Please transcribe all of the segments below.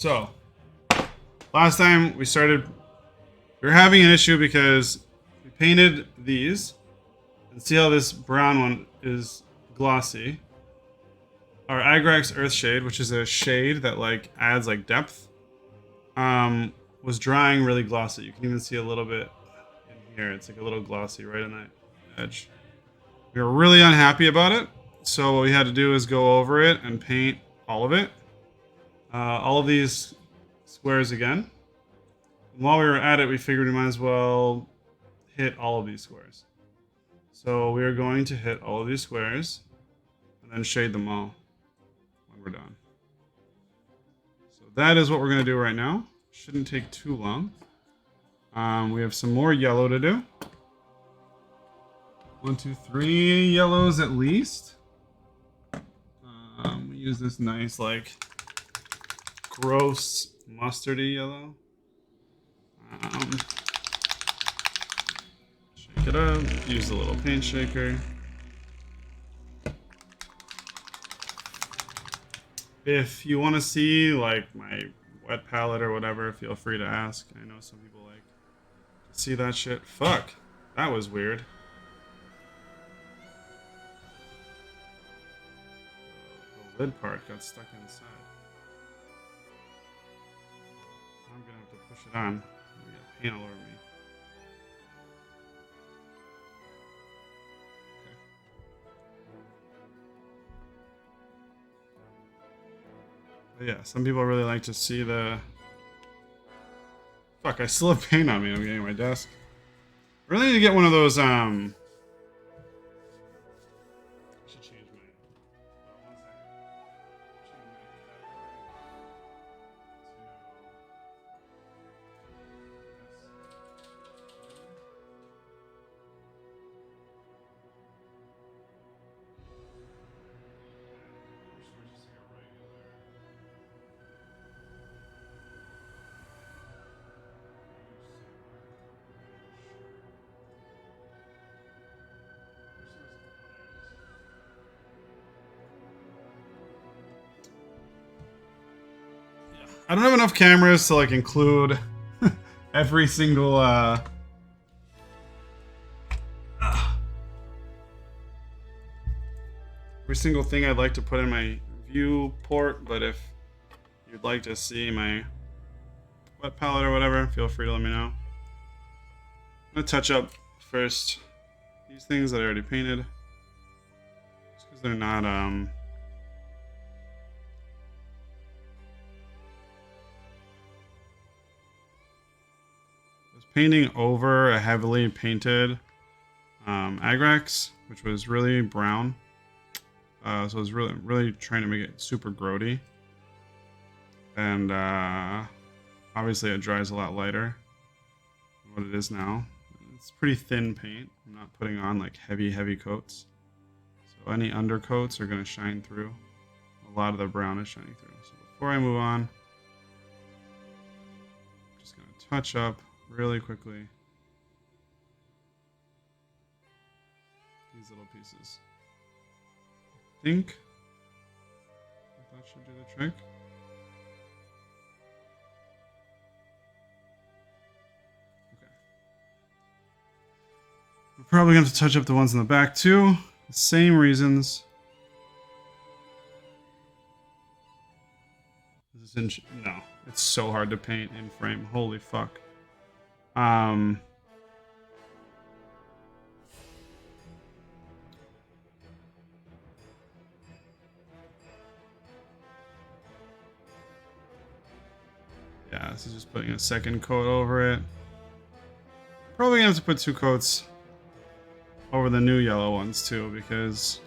So, last time we were having an issue because we painted these. And see how this brown one is glossy. Our Agrax Earthshade, which is a shade that like adds like depth, was drying really glossy. You can even see a little bit in here. It's like a little glossy right on that edge. We were really unhappy about it. So what we had to do is go over it and paint all of it. All of these squares again. And while we were at it, we figured we might as well hit all of these squares. So we are going to hit all of these squares and then shade them all when we're done. So that is what we're going to do right now. Shouldn't take too long. We have some more yellow to do. 1, 2, 3 yellows at least. We use this nice, like, gross mustardy yellow. Shake it up. Use the little paint shaker. If you want to see, like, my wet palette or whatever, feel free to ask. I know some people like to see that shit. Fuck. That was weird. The lid part got stuck inside. I'm gonna have to push it on. We got paint all over me. Okay. But yeah, some people really like to see the... Fuck, I still have paint on me. I'm getting my desk. I really need to get one of those, I should change my... Oh, 1 second. Change my I don't have enough cameras to like include every single thing I'd like to put in my viewport, but if you'd like to see my wet palette or whatever, feel free to let me know. I'm gonna touch up first these things that I already painted, just because they're not I was painting over a heavily painted Agrax, which was really brown. So I was really trying to make it super grody. And obviously it dries a lot lighter than what it is now. It's pretty thin paint. I'm not putting on like heavy coats. So any undercoats are going to shine through. A lot of the brown is shining through. So before I move on, I'm just going to touch up really quickly these little pieces. I think that should do the trick. Okay. We're probably going to have to touch up the ones in the back too. The same reasons. This is in... No. It's so hard to paint in frame. Holy fuck. Yeah, this is just putting a second coat over it. Probably gonna have to put 2 coats over the new yellow ones too, because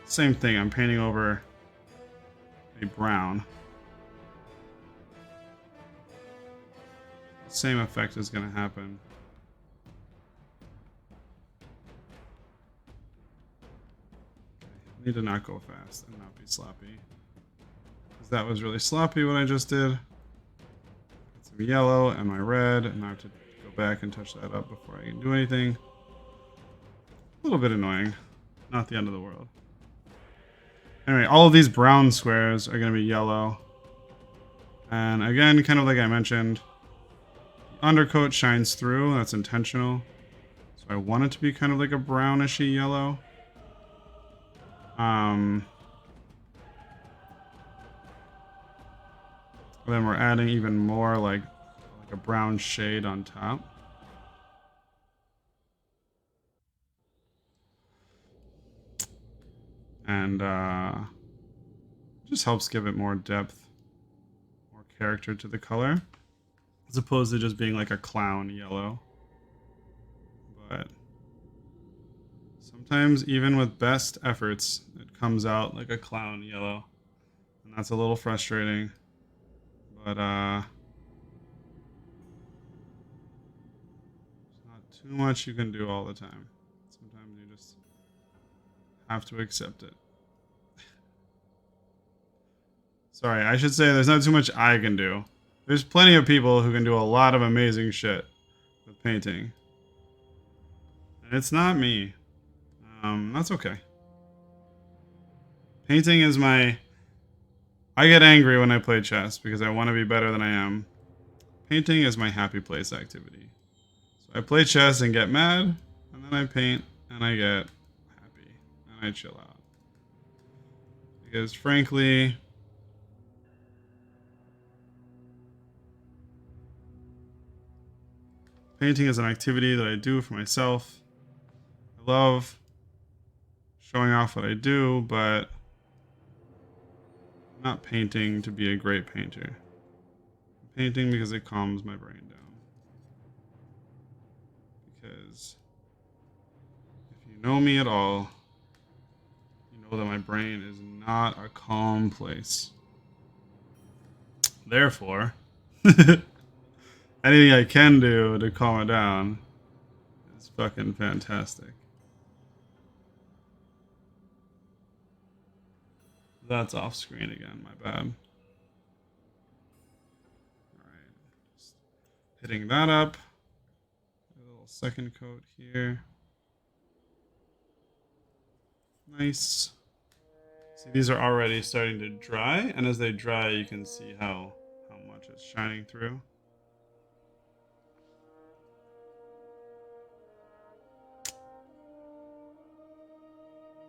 same thing, I'm painting over a brown. The same effect is gonna happen. I need to not go fast and not be sloppy, because that was really sloppy what I just did. Yellow and my red, and I have to go back and touch that up before I can do anything. A little bit annoying. Not the end of the world. Anyway, all of these brown squares are going to be yellow. And again, kind of like I mentioned, the undercoat shines through. That's intentional. So I want it to be kind of like a brownishy yellow. Then we're adding even more like a brown shade on top. And just helps give it more depth, more character to the color, as opposed to just being like a clown yellow. But sometimes even with best efforts, it comes out like a clown yellow. And that's a little frustrating. But there's not too much you can do all the time. Sometimes you just have to accept it. Sorry, I should say there's not too much I can do. There's plenty of people who can do a lot of amazing shit with painting. And it's not me. That's okay. Painting is my... I get angry when I play chess because I want to be better than I am. Painting is my happy place activity. So I play chess and get mad, and then I paint and I get happy and I chill out. Because frankly, painting is an activity that I do for myself. I love showing off what I do, but I'm not painting to be a great painter. I'm painting because it calms my brain down. Because if you know me at all, you know that my brain is not a calm place. Therefore, anything I can do to calm it down is fucking fantastic. That's off screen again, my bad. Alright, just hitting that up. A little second coat here. Nice. See, these are already starting to dry, and as they dry, you can see how much it's shining through.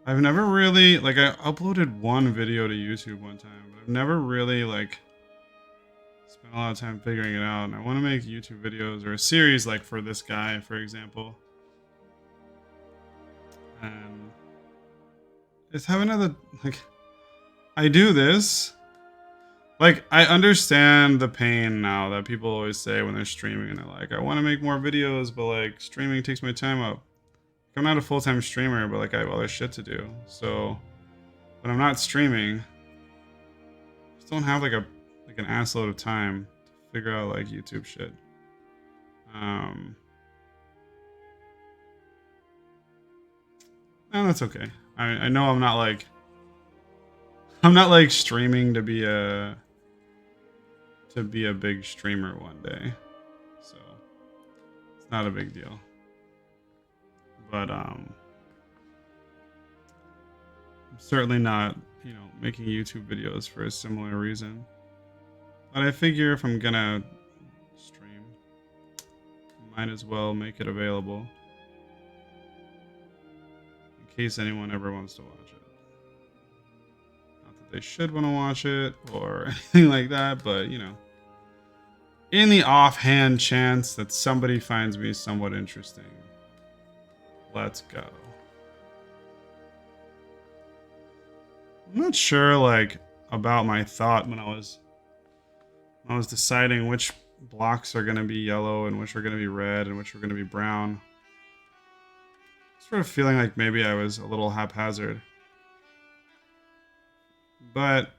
I've never really, like, I uploaded one video to YouTube one time, but I've never really, like, spent a lot of time figuring it out. And I want to make YouTube videos or a series, like, for this guy, for example. And it's having another, like, I do this. Like, I understand the pain now that people always say when they're streaming and they're like, I want to make more videos, but, like, streaming takes my time up. I'm not a full-time streamer, but like I have other shit to do. So when I'm not streaming, I just don't have like an assload of time to figure out like YouTube shit. And that's okay. I know I'm not like streaming to be a big streamer one day. So it's not a big deal. But I'm certainly not, making YouTube videos for a similar reason. But I figure if I'm gonna stream, might as well make it available in case anyone ever wants to watch it. Not that they should want to watch it or anything like that, but in the offhand chance that somebody finds me somewhat interesting, let's go. I'm not sure about my thought when I was deciding which blocks are going to be yellow and which are going to be red and which are going to be brown. Sort of feeling like maybe I was a little haphazard. But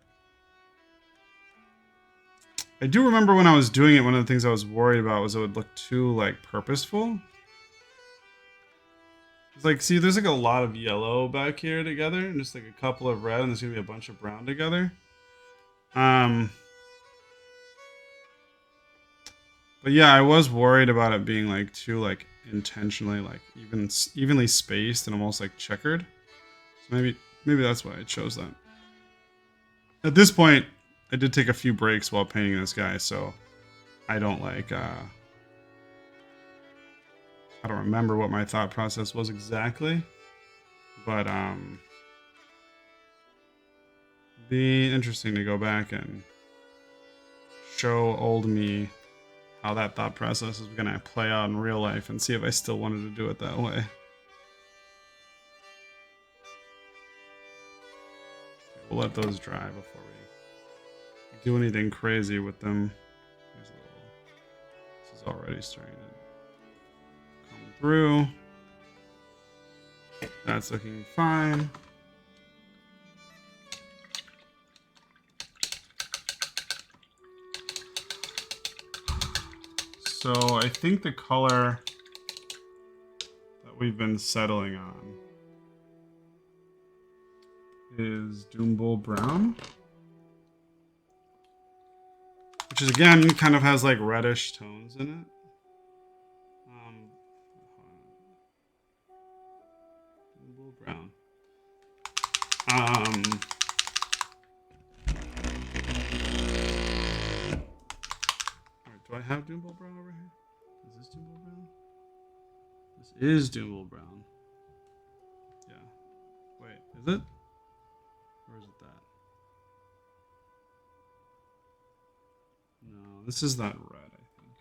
I do remember when I was doing it, one of the things I was worried about was it would look too purposeful. It's see, there's a lot of yellow back here together, and just a couple of red, and there's gonna be a bunch of brown together. But yeah, I was worried about it being too intentionally evenly spaced and almost checkered. So maybe that's why I chose that. At this point, I did take a few breaks while painting this guy, so I don't like I don't remember what my thought process was exactly, but be interesting to go back and show old me how that thought process is gonna play out in real life and see if I still wanted to do it that way. We'll let those dry before we do anything crazy with them. This is already starting to come through. That's looking fine. So I think the color that we've been settling on is Doombull Brown, which is again kind of has like reddish tones in it. Doombull Brown. Do I have Doombull Brown over here? Is this Doombull Brown? This is Doombull Brown. Yeah. Wait, is it? Or is it that? No, this is that red, I think.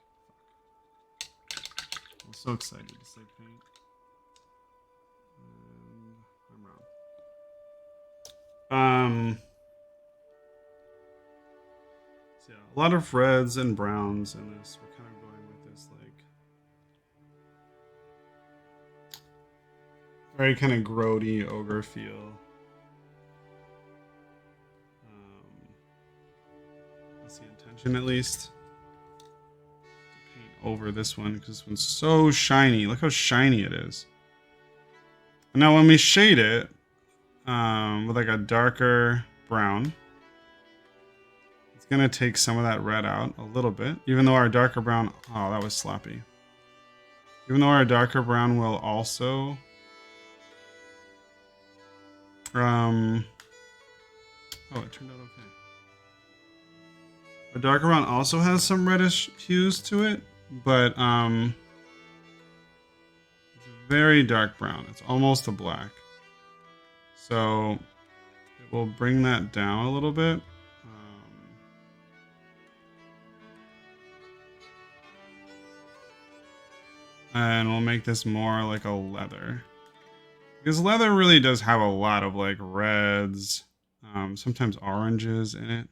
Fuck. I'm so excited to say paint. And I'm wrong. So yeah, a lot of reds and browns in this. We're kind of going with this like very kind of grody ogre feel. That's the intention, at least. To paint over this one because this one's so shiny. Look how shiny it is. And now when we shade it with like a darker brown, it's gonna take some of that red out a little bit. Even though our darker brown, oh, that was sloppy. Even though our darker brown will also oh, it turned out okay. The darker brown also has some reddish hues to it, but it's a very dark brown. It's almost a black. So it will bring that down a little bit. And we'll make this more like a leather. Because leather really does have a lot of like reds, sometimes oranges in it.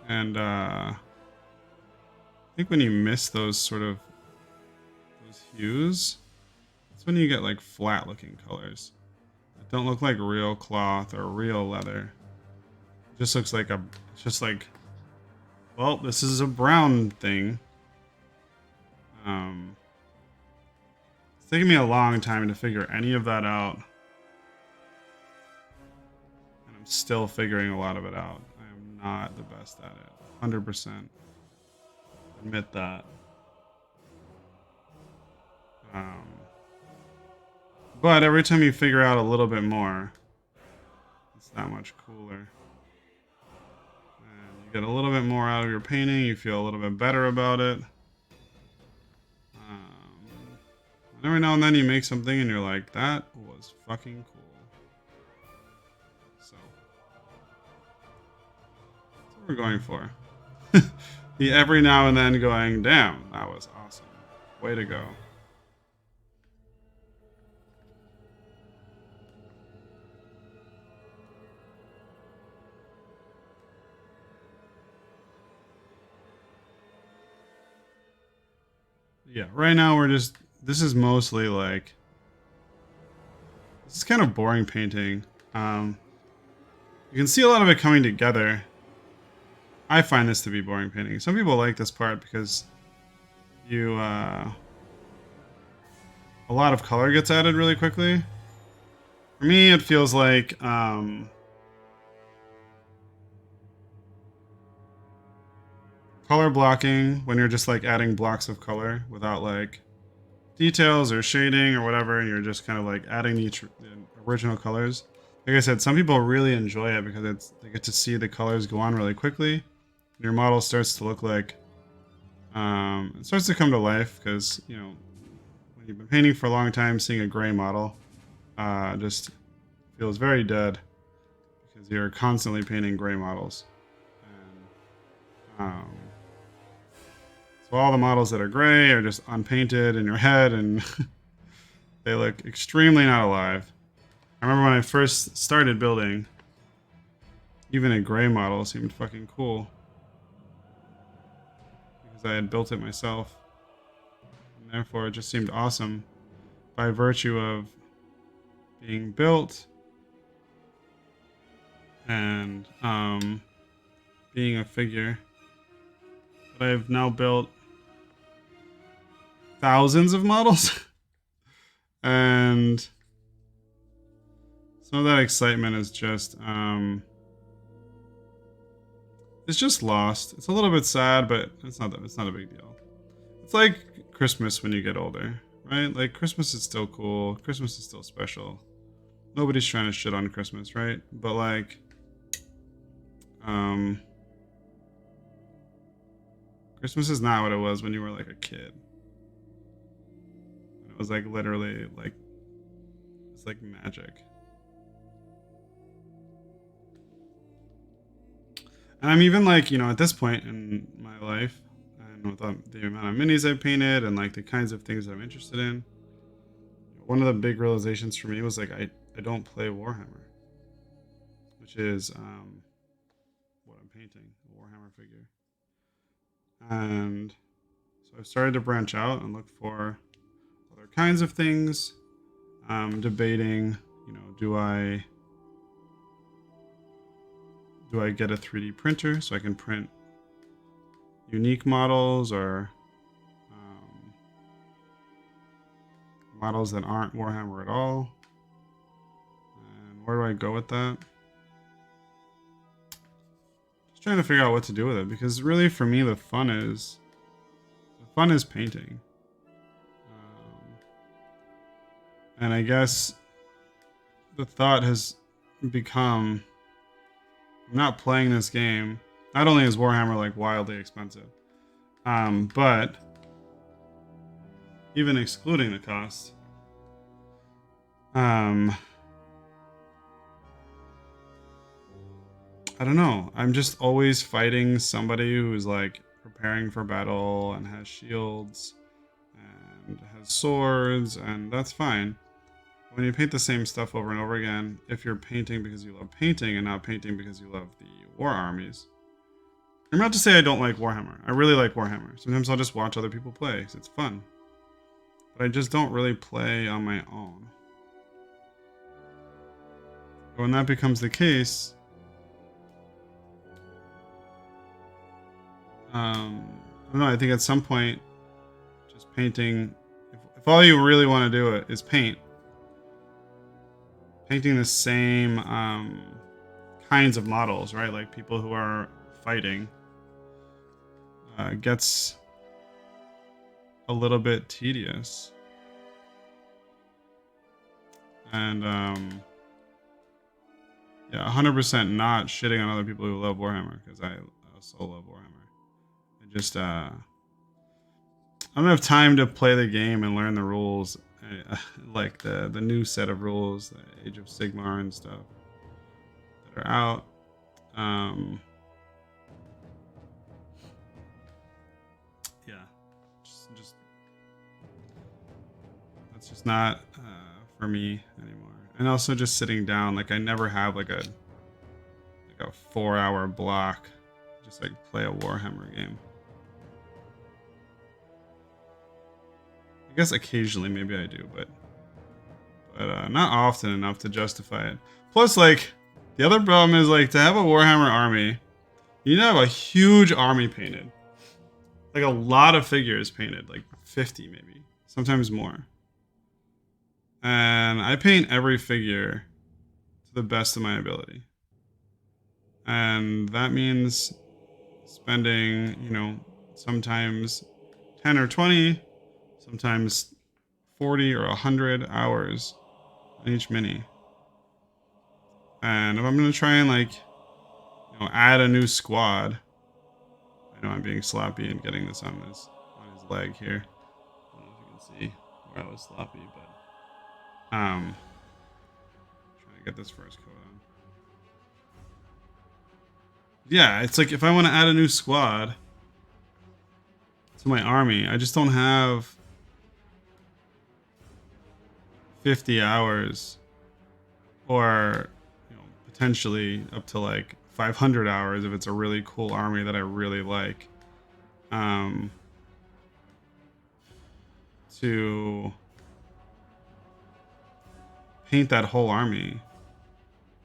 And I think when you miss those sort of those hues, that's when you get like flat looking colors that don't look like real cloth or real leather. It just looks like it's just like, well, this is a brown thing. It's taken me a long time to figure any of that out. And I'm still figuring a lot of it out. I am not the best at it. 100%. Admit that. But every time you figure out a little bit more, it's that much cooler. And you get a little bit more out of your painting. You feel a little bit better about it. Every now and then you make something and you're like, that was fucking cool. So, that's what we're going for. The every now and then going, damn, that was awesome. Way to go. Yeah, right now we're just, this is mostly like, this is kind of boring painting. You can see a lot of it coming together. I find this to be boring painting. Some people like this part because you, a lot of color gets added really quickly. For me, it feels like, color blocking when you're just like adding blocks of color without like details or shading or whatever, and you're just kind of like adding the original colors. Like I said, some people really enjoy it because they get to see the colors go on really quickly. Your model starts to look like it starts to come to life because when you've been painting for a long time, seeing a gray model just feels very dead because you're constantly painting gray models. And so all the models that are gray are just unpainted in your head, and they look extremely not alive. I remember when I first started building, even a gray model seemed fucking cool because I had built it myself, and therefore it just seemed awesome by virtue of being built and being a figure. But I've now built thousands of models, and some of that excitement is just it's just lost. It's a little bit sad, but it's not a big deal. It's like Christmas when you get older, right? Like Christmas is still cool. Christmas is still special. Nobody's trying to shit on Christmas, right? But like Christmas is not what it was when you were like a kid. It was like literally like it's like magic. And I'm even like, at this point in my life, and with the amount of minis I've painted and like the kinds of things that I'm interested in, one of the big realizations for me was like I don't play Warhammer, which is what I'm painting, a Warhammer figure. And so I've started to branch out and look for other kinds of things. Debating, do I get a 3D printer so I can print unique models or models that aren't Warhammer at all? And where do I go with that? Just trying to figure out what to do with it, because really for me the fun is painting. And I guess the thought has become, I'm not playing this game. Not only is Warhammer like wildly expensive, but even excluding the cost, I don't know. I'm just always fighting somebody who's like preparing for battle and has shields and has swords, and that's fine. When you paint the same stuff over and over again, if you're painting because you love painting and not painting because you love the war armies. I'm not to say I don't like Warhammer. I really like Warhammer. Sometimes I'll just watch other people play because it's fun. But I just don't really play on my own. But when that becomes the case, I don't know, I think at some point, just painting, if all you really want to do it is painting the same kinds of models, right? Like people who are fighting, gets a little bit tedious. And yeah, 100% not shitting on other people who love Warhammer, because I also love Warhammer. I just I don't have time to play the game and learn the rules, like the new set of rules, the Age of Sigmar and stuff that are out. Yeah, just that's just not for me anymore. And also just sitting down, like I never have like a 4-hour block just like play a Warhammer game. I guess occasionally maybe I do, but not often enough to justify it. Plus, like, the other problem is like to have a Warhammer army, you need to have a huge army painted, like a lot of figures painted, like 50 maybe, sometimes more. And I paint every figure to the best of my ability, and that means spending, sometimes 10 or 20, sometimes 40 or 100 hours on each mini. And if I'm going to try and like, add a new squad, I know I'm being sloppy and getting this on his leg here. I don't know if you can see where I was sloppy, but trying to get this first coat on. Yeah, it's like if I want to add a new squad to my army, I just don't have 50 hours or potentially up to like 500 hours if it's a really cool army that I really like, to paint that whole army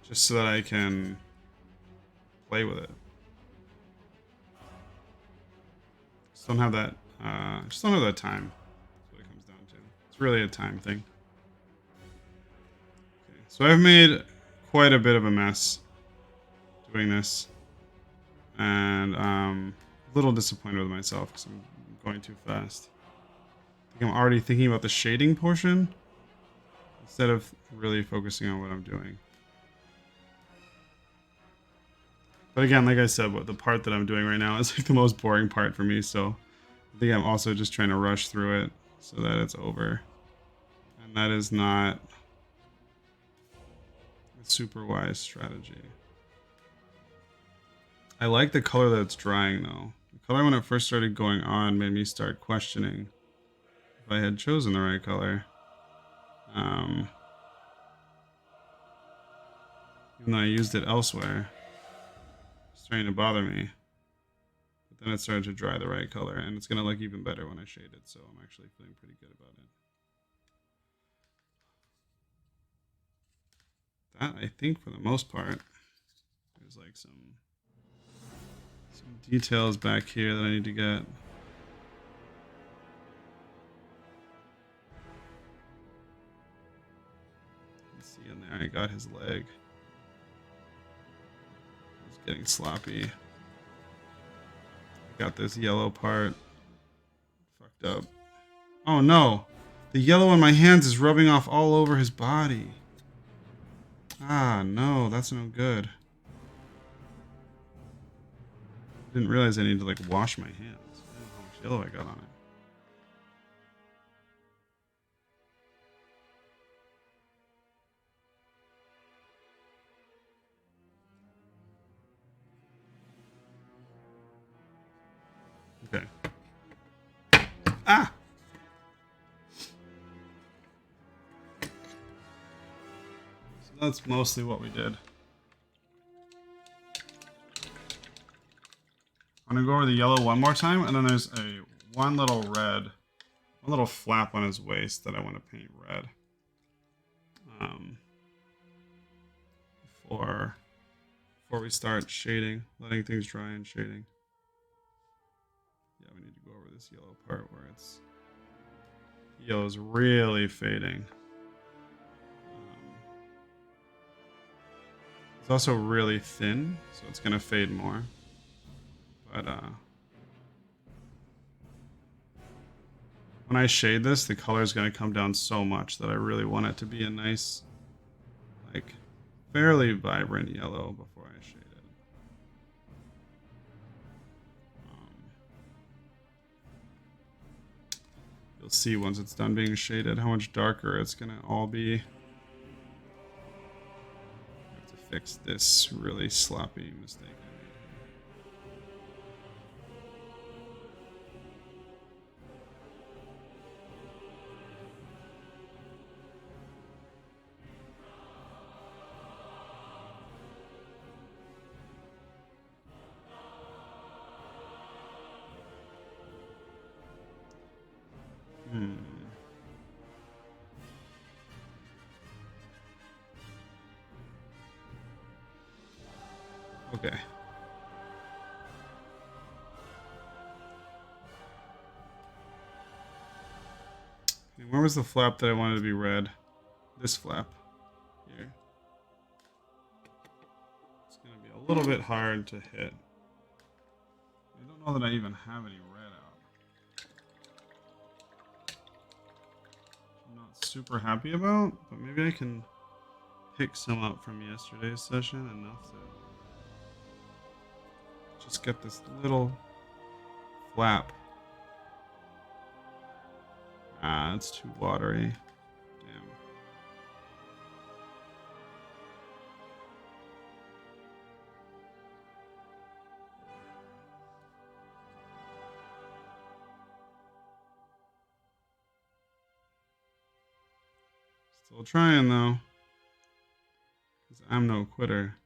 just so that I can play with it. Just don't have that time. That's what it comes down to. It's really a time thing. Okay, so I've made quite a bit of a mess doing this, and a little disappointed with myself because I'm going too fast. I think I'm already thinking about the shading portion instead of really focusing on what I'm doing. But again, like I said, the part that I'm doing right now is like the most boring part for me, so I think I'm also just trying to rush through it so that it's over. And that is not a super wise strategy. I like the color that it's drying though. The color when it first started going on made me start questioning if I had chosen the right color. Even though I used it elsewhere, it's starting to bother me. But then it started to dry the right color, and it's gonna look even better when I shade it, so I'm actually feeling pretty good about it. That, I think, for the most part, there's like some details back here that I need to get. Let's see in there, I got his leg. It's getting sloppy. I got this yellow part fucked up. Oh no! The yellow on my hands is rubbing off all over his body. Ah, no, that's no good. Didn't realize I needed to like wash my hands. I don't know how much yellow I got on it. Okay. Ah! So that's mostly what we did. I'm gonna go over the yellow one more time, and then there's one little flap on his waist that I want to paint red. Before we start shading, letting things dry and shading. Yeah, we need to go over this yellow part where yellow's really fading. It's also really thin, so it's gonna fade more. But when I shade this, the color is going to come down so much that I really want it to be a nice, like, fairly vibrant yellow before I shade it. You'll see once it's done being shaded how much darker it's going to all be. I have to fix this really sloppy mistake. Okay. And where was the flap that I wanted to be red? This flap here. It's going to be a little bit hard to hit. I don't know that I even have any red out. super happy about, but maybe I can pick some up from yesterday's session enough to just get this little flap. Ah, it's too watery. Damn. Still trying though, because I'm no quitter.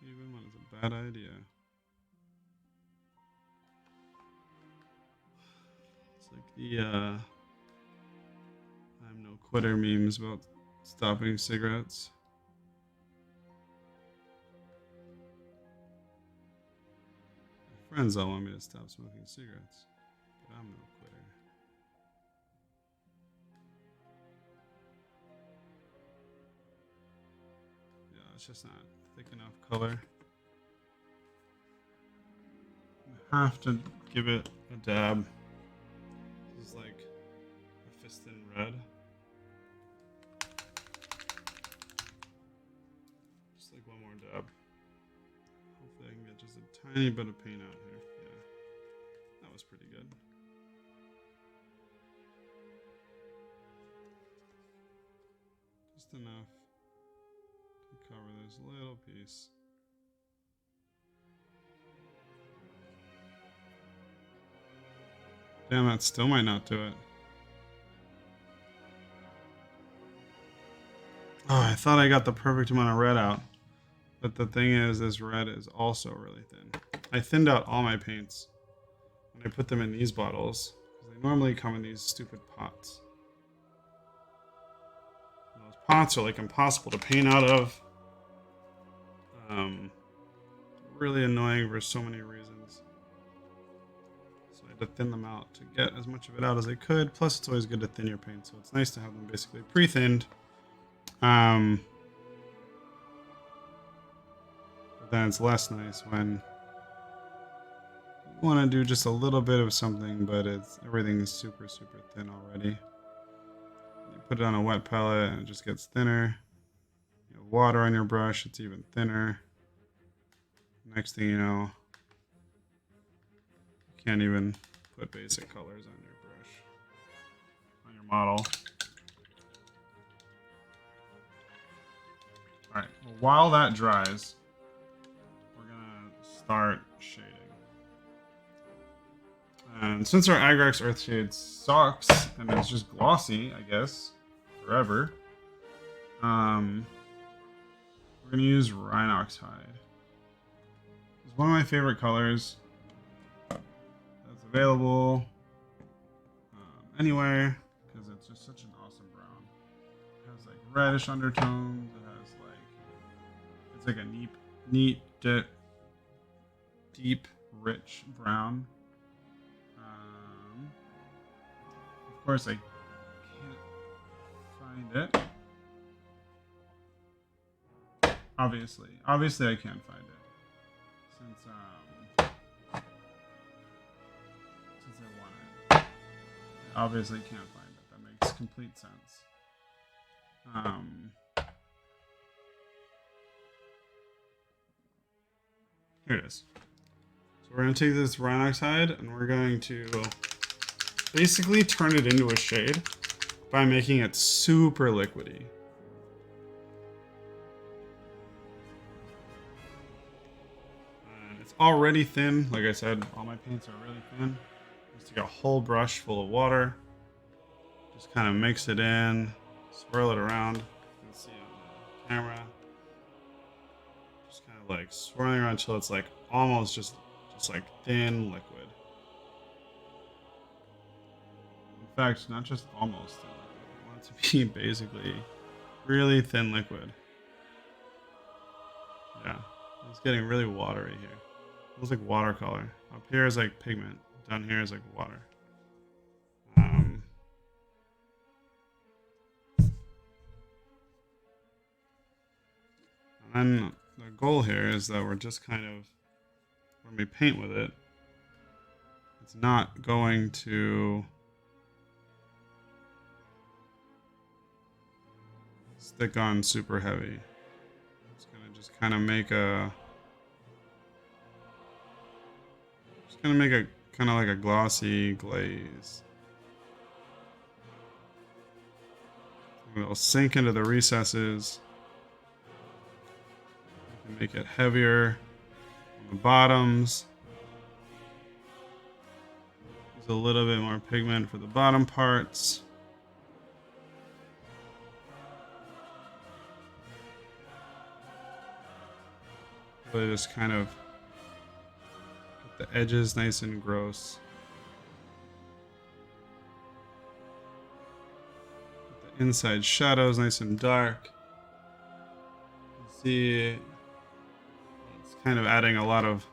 Even when it's a bad idea. It's like the I'm no quitter memes about stopping cigarettes. My friends all want me to stop smoking cigarettes, but I'm no quitter. Yeah, it's just not thick enough color. I have to give it a dab. This is like a fist in red. Just like one more dab. Hopefully I can get just a tiny bit of paint out here. Yeah, that was pretty good. Just enough to cover this little piece. Damn, that still might not do it. Oh, I thought I got the perfect amount of red out. But the thing is, this red is also really thin. I thinned out all my paints when I put them in these bottles, because they normally come in these stupid pots. And those pots are like impossible to paint out of. Really annoying for so many reasons. So I had to thin them out to get as much of it out as I could. Plus, it's always good to thin your paint, so it's nice to have them basically pre-thinned. But then it's less nice when you want to do just a little bit of something, but everything is super, super thin already. You put it on a wet palette and it just gets thinner. You have water on your brush, it's even thinner. Next thing you know, you can't even put basic colors on your brush, on your model. Alright, well, while that dries, we're gonna start shading. And since our Agrax Earthshade sucks and it's just glossy, I guess, forever, we're gonna use Rhinox Hide. It's one of my favorite colors that's available anywhere because it's just such an awesome brown. It has like reddish undertones. It has like it's like a neat, deep, rich brown. Of course, I can't find it. Obviously, I can't find it since I want it. I obviously can't find it. That makes complete sense. Here it is. So we're going to take this Rhinox Hide and we're going to basically turn it into a shade by making it super liquidy. And it's already thin. Like I said, all my paints are really thin. Just take a whole brush full of water. Just kind of mix it in, swirl it around. You can see on the camera. Just kind of like swirling around until it's like almost just like thin liquid. In fact, not just almost thin liquid. I want it to be basically really thin liquid. Yeah, it's getting really watery here. It looks like watercolor. Up here is like pigment. Down here is like water. And then the goal here is that we're just kind of, when we paint with it, it's not going to stick on super heavy. It's gonna just kind of make a kind of like a glossy glaze. It'll sink into the recesses. You can make it heavier on the bottoms. Use a little bit more pigment for the bottom parts. Really just kind of get the edges nice and gross. Get the inside shadows nice and dark. You can see it's kind of adding a lot of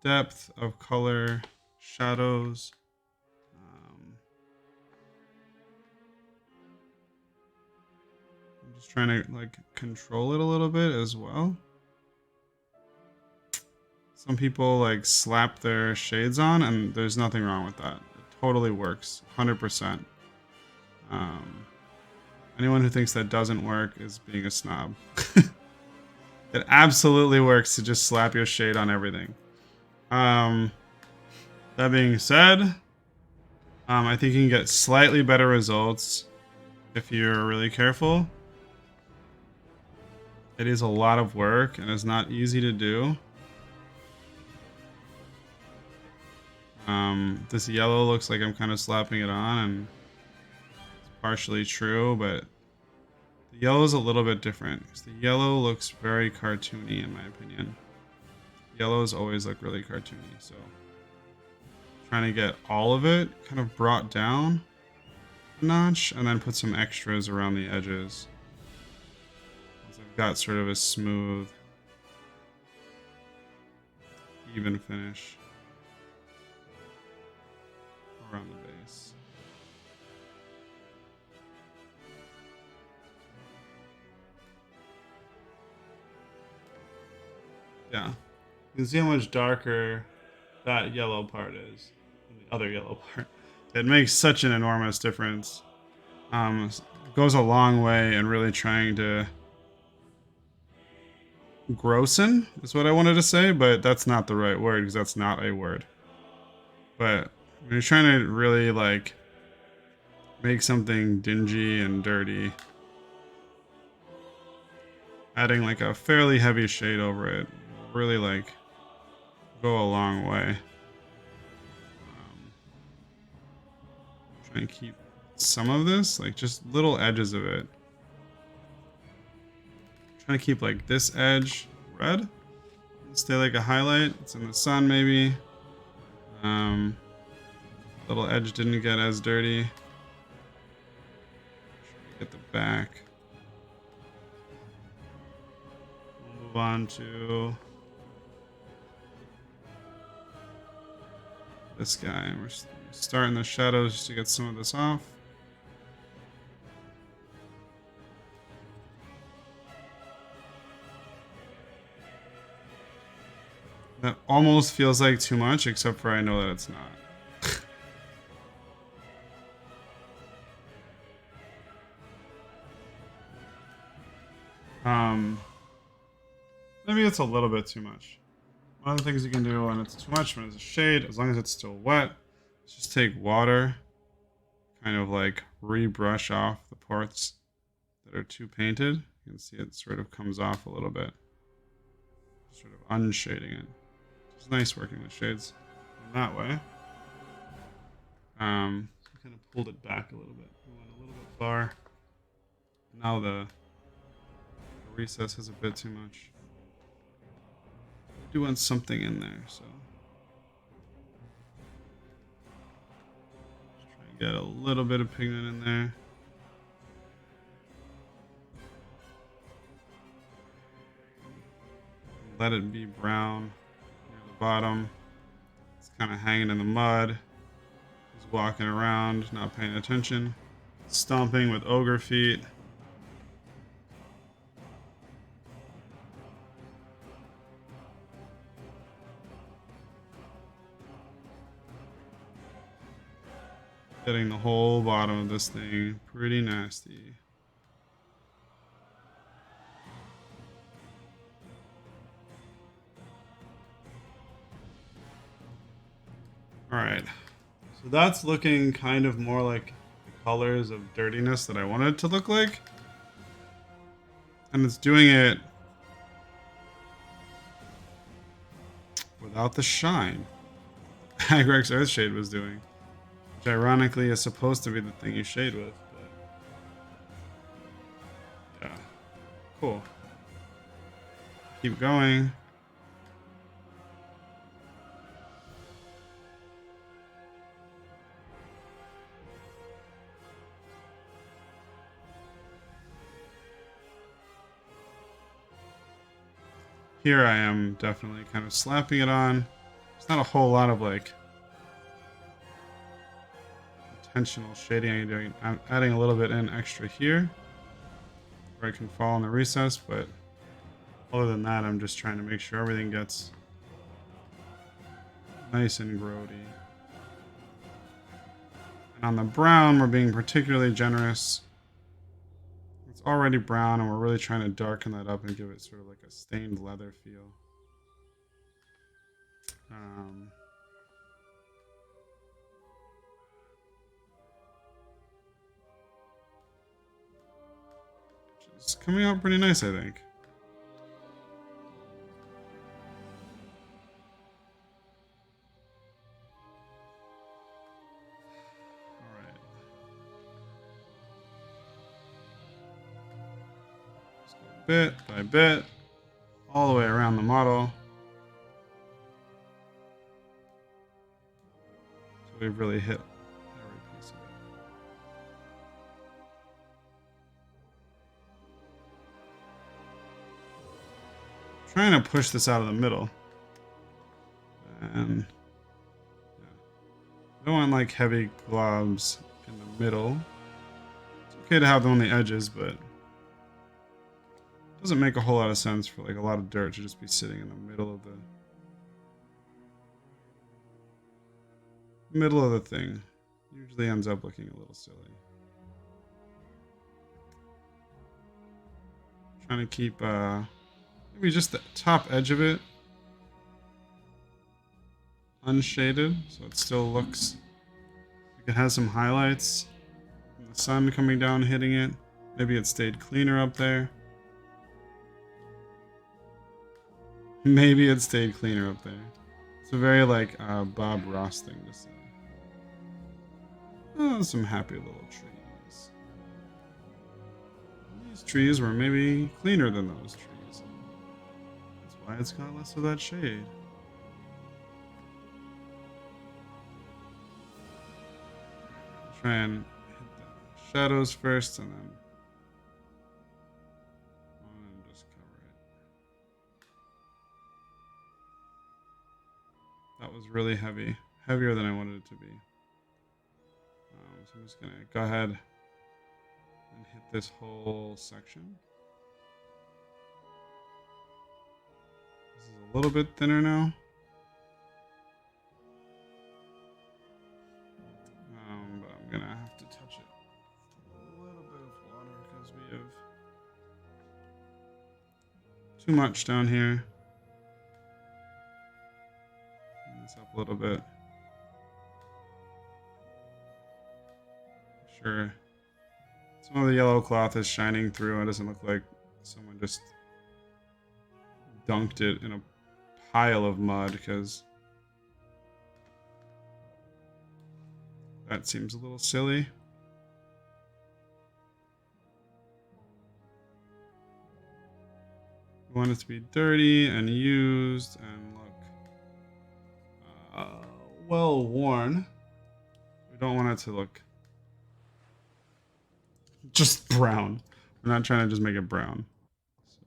depth of color, shadows. I'm just trying to like control it a little bit as well. Some people like slap their shades on, and there's nothing wrong with that. It totally works, 100%. Anyone who thinks that doesn't work is being a snob. It absolutely works to just slap your shade on everything. That being said, I think you can get slightly better results if you're really careful. It is a lot of work and it's not easy to do. This yellow looks like I'm kind of slapping it on, and it's partially true, but the yellow is a little bit different because the yellow looks very cartoony in my opinion. Yellows always look really cartoony, so trying to get all of it kind of brought down a notch and then put some extras around the edges. So I've got sort of a smooth, even finish around the base. Yeah. You can see how much darker that yellow part is than the other yellow part. It makes such an enormous difference. It goes a long way in really trying to grossen is what I wanted to say, but that's not the right word because that's not a word. But when you're trying to really like make something dingy and dirty, adding like a fairly heavy shade over it will really like go a long way. Try and keep some of this, like just little edges of it. Trying to keep like this edge red. Stay like a highlight. It's in the sun maybe. Little edge didn't get as dirty. Get the back. We'll move on to this guy. We're starting the shadows just to get some of this off. That almost feels like too much, except for I know that it's not. Maybe it's a little bit too much. One of the things you can do when it's too much, when it's a shade, as long as it's still wet, is just take water, kind of like rebrush off the parts that are too painted. You can see it sort of comes off a little bit. Sort of unshading it. It's nice working with shades in that way. Kind of pulled it back a little bit. We went a little bit far. Now the recess is a bit too much. I do want something in there, so just try and get a little bit of pigment in there. Let it be brown near the bottom. It's kind of hanging in the mud. Just walking around, not paying attention. Stomping with ogre feet. Getting the whole bottom of this thing pretty nasty. Alright. So that's looking kind of more like the colors of dirtiness that I wanted it to look like. And it's doing it without the shine Agrex Earthshade was doing. Which ironically is supposed to be the thing you shade with. But yeah. Cool. Keep going. Here I am definitely kind of slapping it on. There's not a whole lot of like intentional shading I'm doing. I'm adding a little bit in extra here where I can fall in the recess, but other than that, I'm just trying to make sure everything gets nice and grody. And on the brown, we're being particularly generous. It's already brown, and we're really trying to darken that up and give it sort of like a stained leather feel. It's coming out pretty nice, I think. Alright. Just go bit by bit, all the way around the model. So we've really hit every piece of it. Trying to push this out of the middle. And yeah. I don't want like heavy globs in the middle. It's okay to have them on the edges, but it doesn't make a whole lot of sense for like a lot of dirt to just be sitting in the middle of the thing. Usually ends up looking a little silly. Trying to keep maybe just the top edge of it unshaded, so it still looks like it has some highlights. The sun coming down hitting it. Maybe it stayed cleaner up there. Maybe it stayed cleaner up there. It's a very like Bob Ross thing to say. Oh, some happy little trees. These trees were maybe cleaner than those trees. That's why it's got less of that shade. Try and hit the shadows first and then just cover it. That was really heavy. Heavier than I wanted it to be. So I'm just going to go ahead and hit this whole section. This is a little bit thinner now. But I'm going to have to touch it with a little bit of water because we have too much down here. Clean this up a little bit. Sure. Some of the yellow cloth is shining through. It doesn't look like someone just dunked it in a pile of mud because that seems a little silly. We want it to be dirty and used and look well worn. We don't want it to look just brown. We're not trying to just make it brown. So.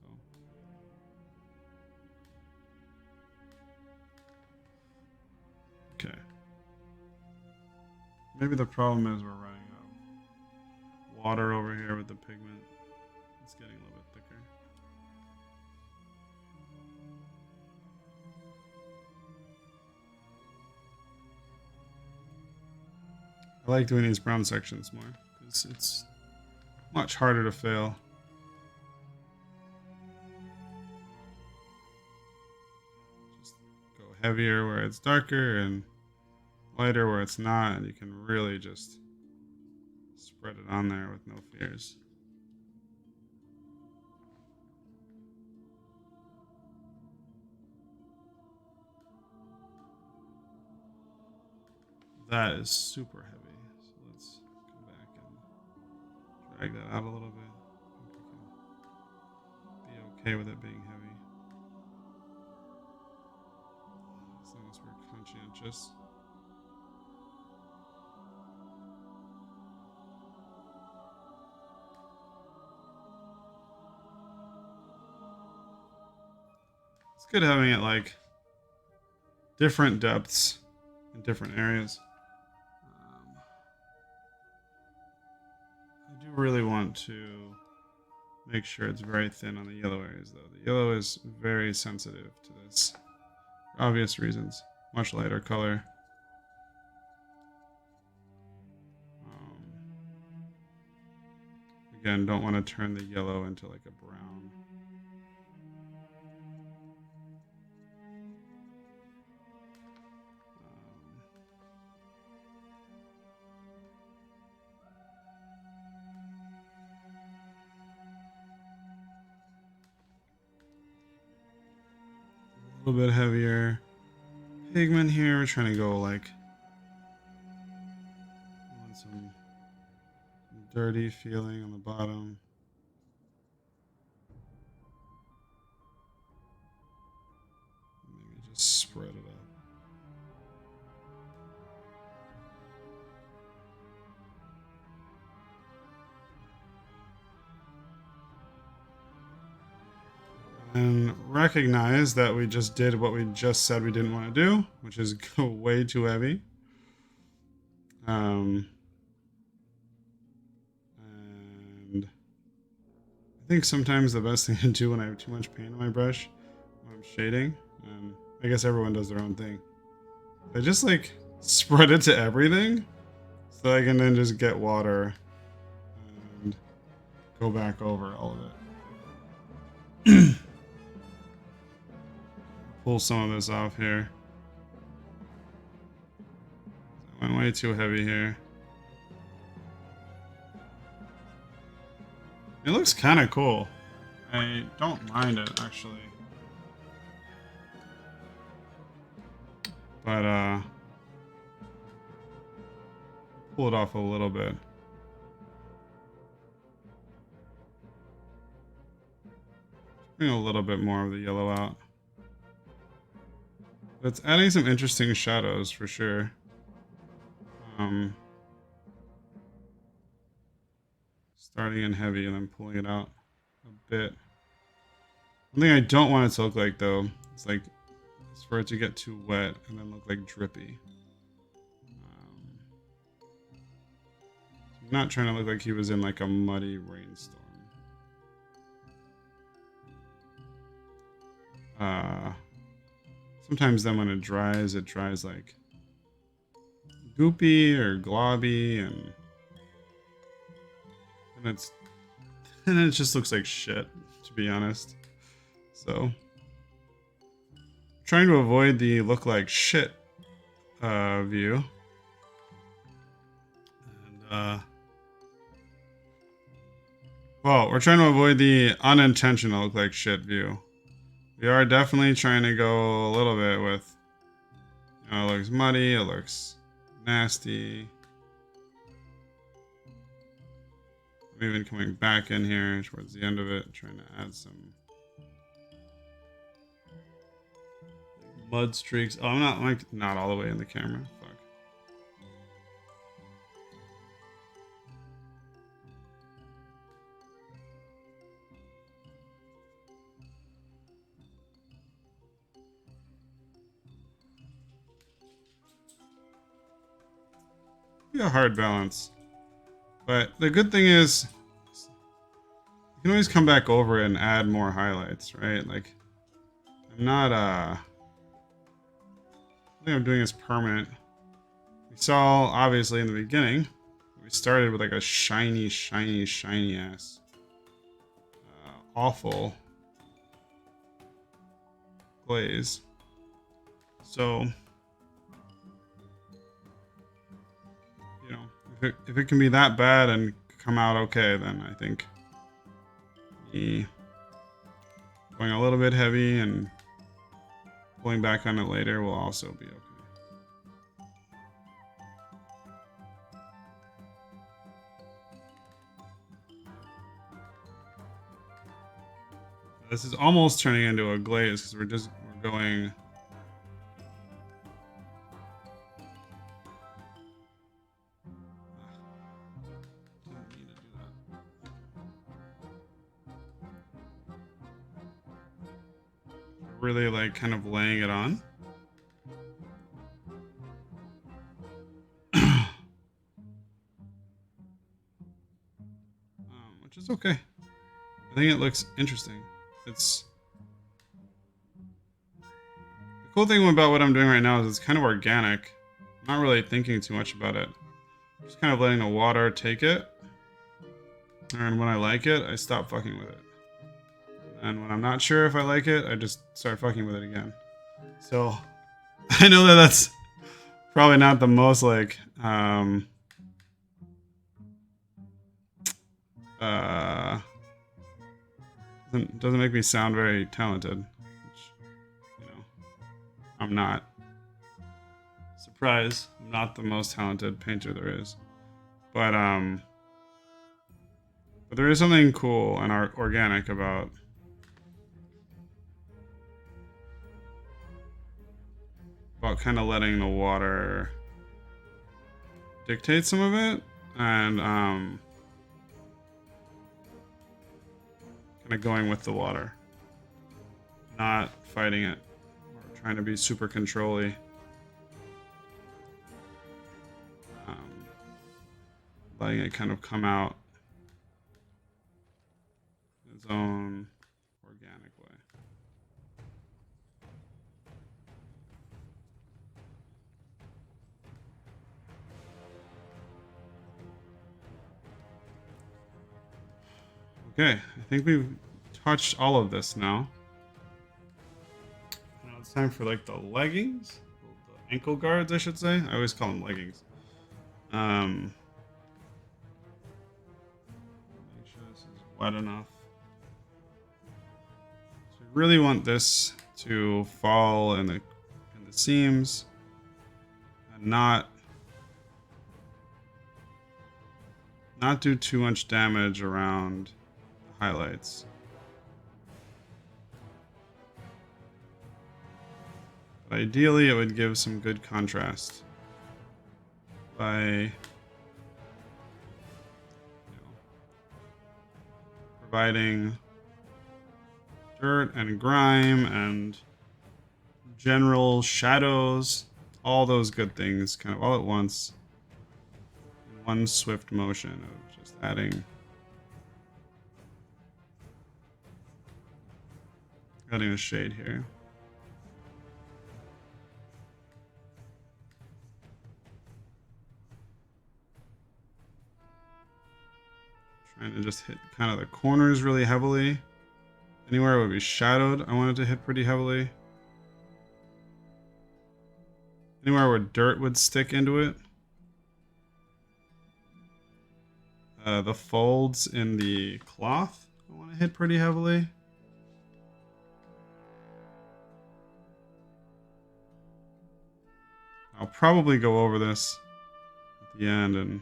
Okay. Maybe the problem is we're running out of water over here with the pigment. It's getting a little bit thicker. I like doing these brown sections more because it's much harder to fail. Just go heavier where it's darker and lighter where it's not, and you can really just spread it on there with no fears. That is super heavy. So let's go back and drag that out a little bit. I think we can be okay with it being heavy. As long as we're conscientious. It's good having it like different depths in different areas. I do really want to make sure it's very thin on the yellow areas though. The yellow is very sensitive to this for obvious reasons. Much lighter color. Again, don't want to turn the yellow into like a brown. A little bit heavier pigment here. We're trying to go like some dirty feeling on the bottom. Maybe just spread it up. And recognize that we just did what we just said we didn't want to do, which is go way too heavy. And I think sometimes the best thing to do when I have too much paint on my brush, when I'm shading, and I guess everyone does their own thing, I just like spread it to everything so I can then just get water and go back over all of it. Pull some of this off here. I went way too heavy here. It looks kind of cool. I don't mind it actually. But pull it off a little bit. Bring a little bit more of the yellow out. But it's adding some interesting shadows for sure. Starting in heavy and then pulling it out a bit. One thing I don't want it to look like though, is like is for it to get too wet and then look like drippy. I'm not trying to look like he was in like a muddy rainstorm. Sometimes then when it dries like goopy or globby and it just looks like shit, to be honest. So trying to avoid the look like shit view. And well, we're trying to avoid the unintentional look like shit view. We are definitely trying to go a little bit with, you know, it looks muddy, it looks nasty. I'm even coming back in here towards the end of it, trying to add some mud streaks. Oh, I'm not like not all the way in the camera. Fuck. Be a hard balance. But the good thing is you can always come back over it and add more highlights, right? Like I'm not I think I'm doing this permanent. saw, obviously, in the beginning, we started with like a shiny, shiny, shiny ass. Awful glaze. So, you know, if it can be that bad and come out okay, then I think me going a little bit heavy and pulling back on it later will also be okay. This is almost turning into a glaze because we're going. Didn't mean to do that. Really like kind of laying it on. Which is okay. I think it looks interesting. It's the cool thing about what I'm doing right now is it's kind of organic. I'm not really thinking too much about it. Just kind of letting the water take it. And when I like it, I stop fucking with it. And when I'm not sure if I like it, I just start fucking with it again. So I know that that's probably not the most like doesn't make me sound very talented, which, you know, I'm not. Surprise, I'm not the most talented painter there is. But there is something cool and organic about kind of letting the water dictate some of it, and kind of going with the water, not fighting it or trying to be super control-y. Letting it kind of come out in its own organic way. Okay, I think we've touched all of this now. Now it's time for like the leggings, the ankle guards, I should say. I always call them leggings. Make sure this is wet enough. So we really want this to fall in the seams and not do too much damage around the highlights. But ideally, it would give some good contrast by providing dirt and grime and general shadows, all those good things kind of all at once in one swift motion of just adding a shade here. Trying to just hit kind of the corners really heavily. Anywhere it would be shadowed, I wanted to hit pretty heavily. Anywhere where dirt would stick into it. The folds in the cloth, I want to hit pretty heavily. I'll probably go over this at the end and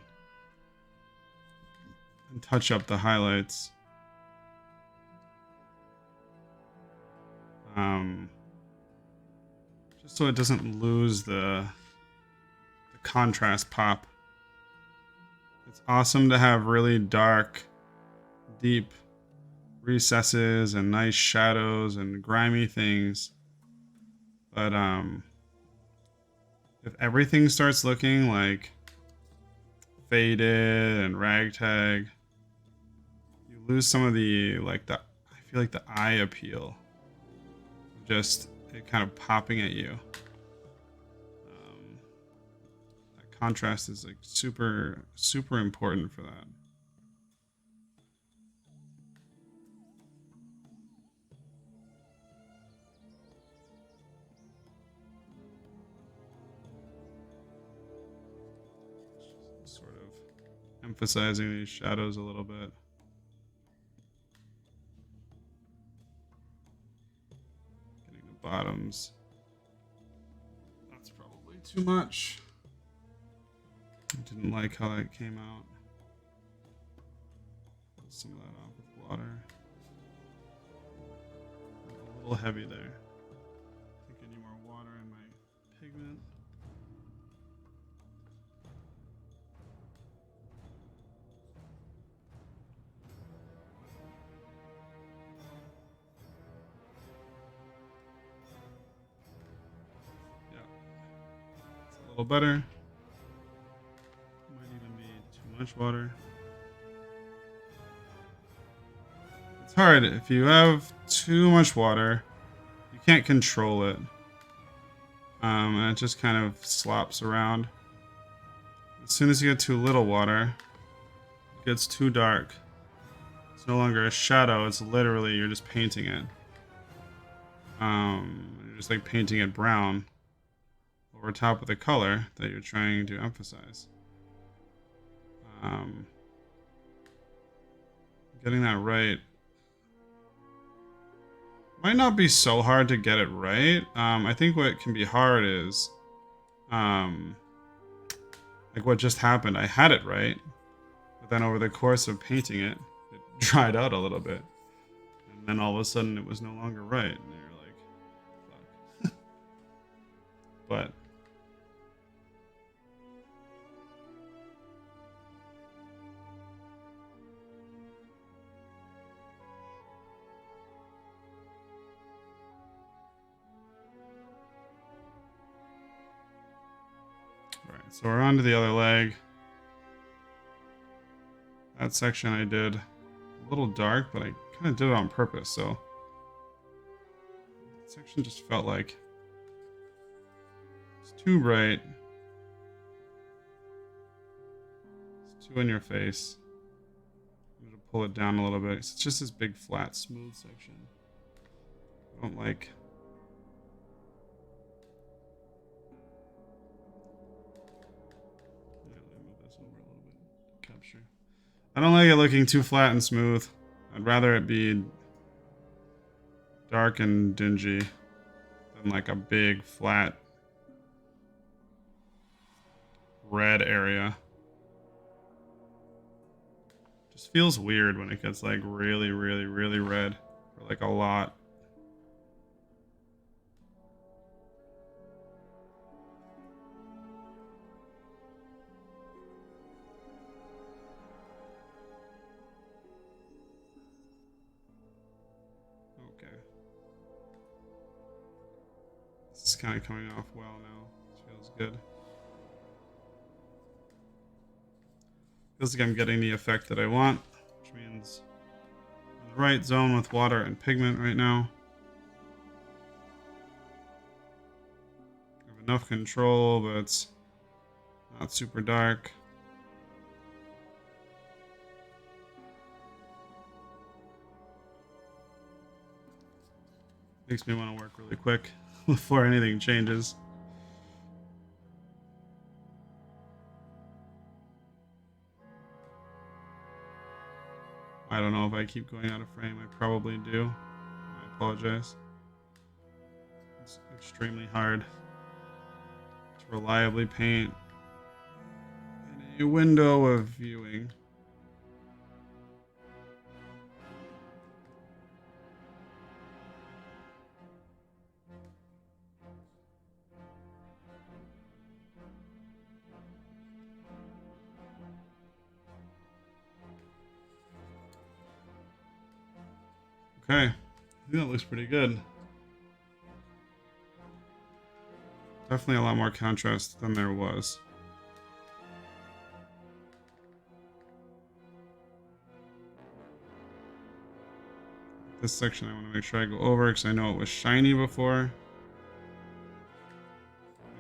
touch up the highlights. Just so it doesn't lose the contrast pop. It's awesome to have really dark, deep recesses and nice shadows and grimy things. But if everything starts looking like faded and ragtag, you lose some of the I feel like the eye appeal. Just it kind of popping at you. That contrast is like super important for that. Sort of emphasizing these shadows a little bit. Getting the bottoms. That's probably too much. I didn't like how that came out. Pull some of that off with water. A little heavy there. I think I need more water in my pigment. Yeah. It's a little better. Might even be too much water. It's hard. If you have too much water, you can't control it. And it just kind of slops around. As soon as you get too little water, it gets too dark. It's no longer a shadow, it's literally, you're just painting it. You're just like painting it brown over top of the color that you're trying to emphasize. Getting that right might not be so hard to get it right. I think what can be hard is like what just happened. I had it right, but then over the course of painting it, it dried out a little bit. And then all of a sudden it was no longer right. And you're like, fuck. But alright, so we're on to the other leg. That section I did a little dark, but I kind of did it on purpose, so that section just felt like it's too bright. It's too in your face. I'm gonna pull it down a little bit. It's just this big, flat, smooth section. I don't like. Yeah, let me move this over a little bit to capture. I don't like it looking too flat and smooth. I'd rather it be dark and dingy than like a big, flat, red area. Just feels weird when it gets like really red, or like a lot. Okay. This is kind of coming off well now. This feels good. Feels like I'm getting the effect that I want, which means I'm in the right zone with water and pigment right now. I have enough control, but it's not super dark. Makes me want to work really quick before anything changes. I don't know if I keep going out of frame. I probably do. I apologize. It's extremely hard to reliably paint in a window of viewing. Okay, I think that looks pretty good. Definitely a lot more contrast than there was. This section I want to make sure I go over because I know it was shiny before.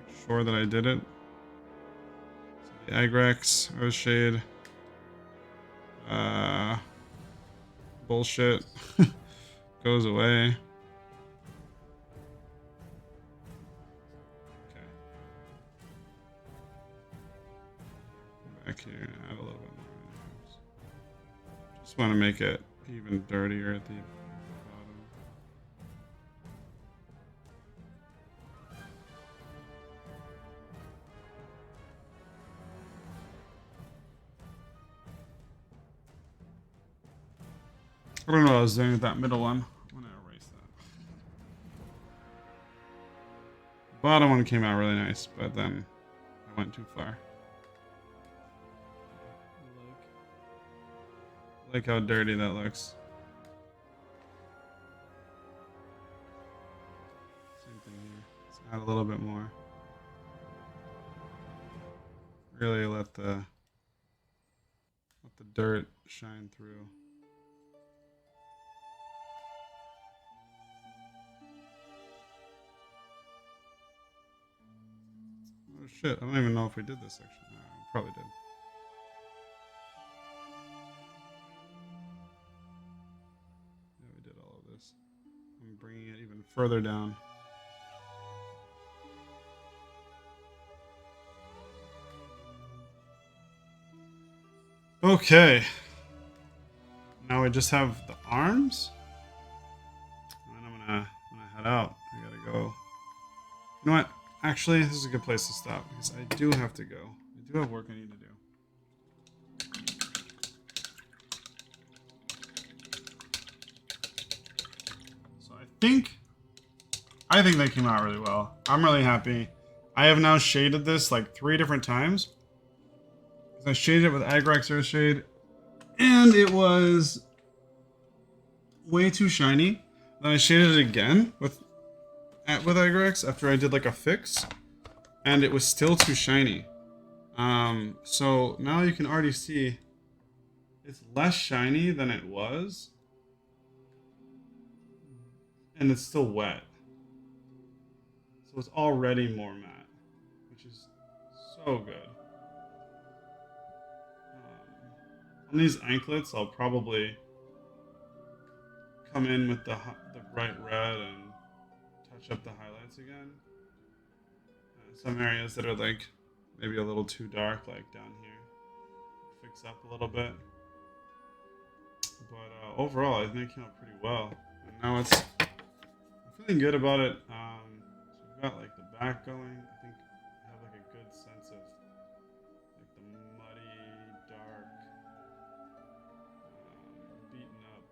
Make sure that I did it. The Agrex, Earthshade. Bullshit. Goes away. Okay. Back here and add a little bit more. Just want to make it even dirtier at the bottom. I don't know what I was doing with that middle one. I'm gonna erase that. The bottom one came out really nice, but then I went too far. Like how dirty that looks. Same thing here. Let's add a little bit more. Really let the dirt shine through. Oh shit, I don't even know if we did this section. No, we probably did. Yeah, we did all of this. I'm bringing it even further down. Okay. Now we just have the arms. And then I'm gonna head out. I gotta go. You know what? Actually, this is a good place to stop because I do have to go. I do have work I need to do. So I think they came out really well. I'm really happy. I have now shaded this like 3 different times. I shaded it with Agrex Earthshade, and it was way too shiny. Then I shaded it again with Agrex after I did like a fix, and it was still too shiny. So now you can already see it's less shiny than it was, and it's still wet. So it's already more matte, which is so good. On these anklets, I'll probably come in with the bright red and touch up the highlights again. Some areas that are like maybe a little too dark, like down here, fix up a little bit. But overall, I think it came out pretty well. And now I'm feeling good about it. So we've got like the back going. I think I have like a good sense of like the muddy, dark, beaten up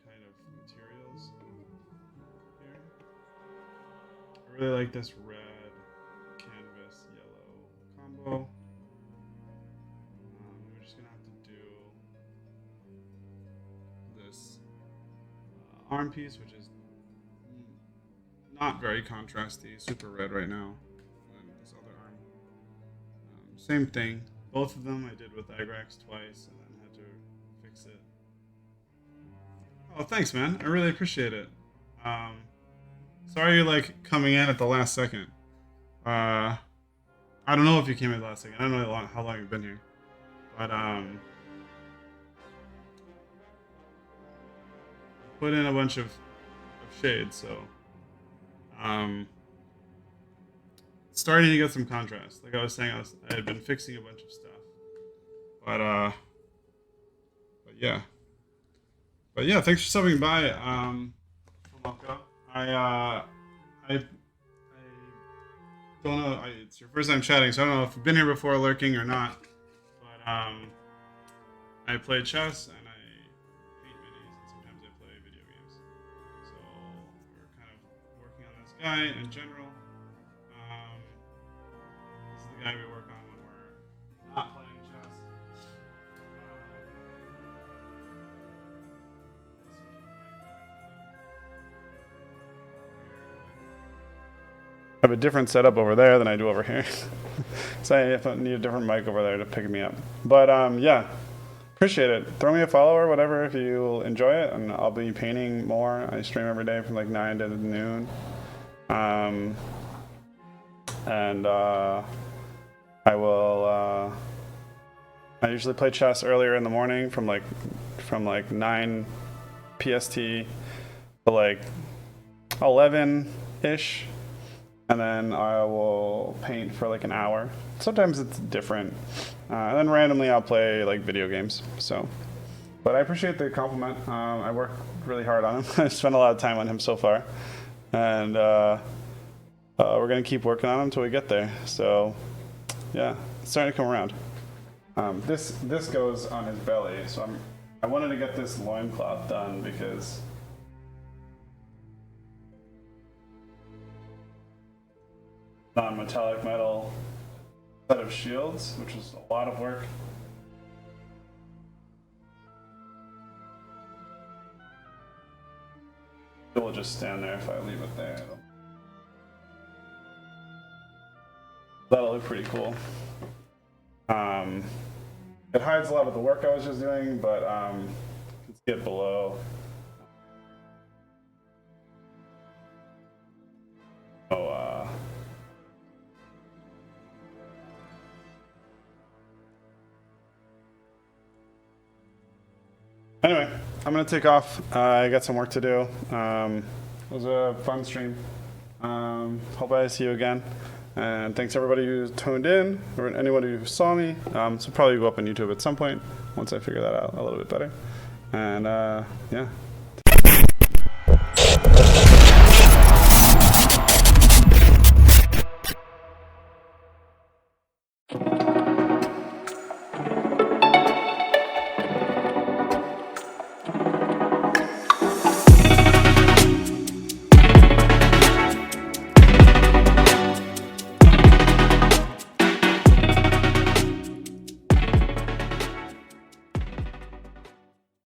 kind of materials here. I really like this red canvas yellow combo. We're just gonna have to do this arm piece, which is not very contrasty, super red right now. And this other arm, same thing. Both of them I did with Agrex twice, and then had to fix it. Oh, thanks, man. I really appreciate it. Sorry you're like coming in at the last second. I don't know if you came in at the last second. I don't know how long you've been here, but put in a bunch of shades, so starting to get some contrast. Like I was saying, I had been fixing a bunch of stuff, but yeah. Thanks for stopping by, Malco. I don't know. It's your first time chatting, so I don't know if you've been here before, lurking or not. But I play chess and I paint minis, and sometimes I play video games. So we're kind of working on this guy in general. This is the guy we work on when we're not playing chess. I have a different setup over there than I do over here. So I need a different mic over there to pick me up. But yeah, appreciate it. Throw me a follow or whatever if you enjoy it, and I'll be painting more. I stream every day from like 9 to noon. And I will I usually play chess earlier in the morning from like 9 PST to like 11-ish, and then I will paint for like an hour. Sometimes it's different, and then randomly I'll play like video games. So, but I appreciate the compliment. I worked really hard on him. I've spent a lot of time on him so far, and we're gonna keep working on him until we get there. So, yeah, it's starting to come around. This goes on his belly, so I wanted to get this loincloth done because non-metallic metal set of shields, which is a lot of work. It will just stand there if I leave it there. That'll look pretty cool. It hides a lot of the work I was just doing, but you can see it below. Anyway, I'm gonna take off. I got some work to do. It was a fun stream. Hope I see you again. And thanks everybody who tuned in, or anyone who saw me. So probably go up on YouTube at some point once I figure that out a little bit better. And yeah.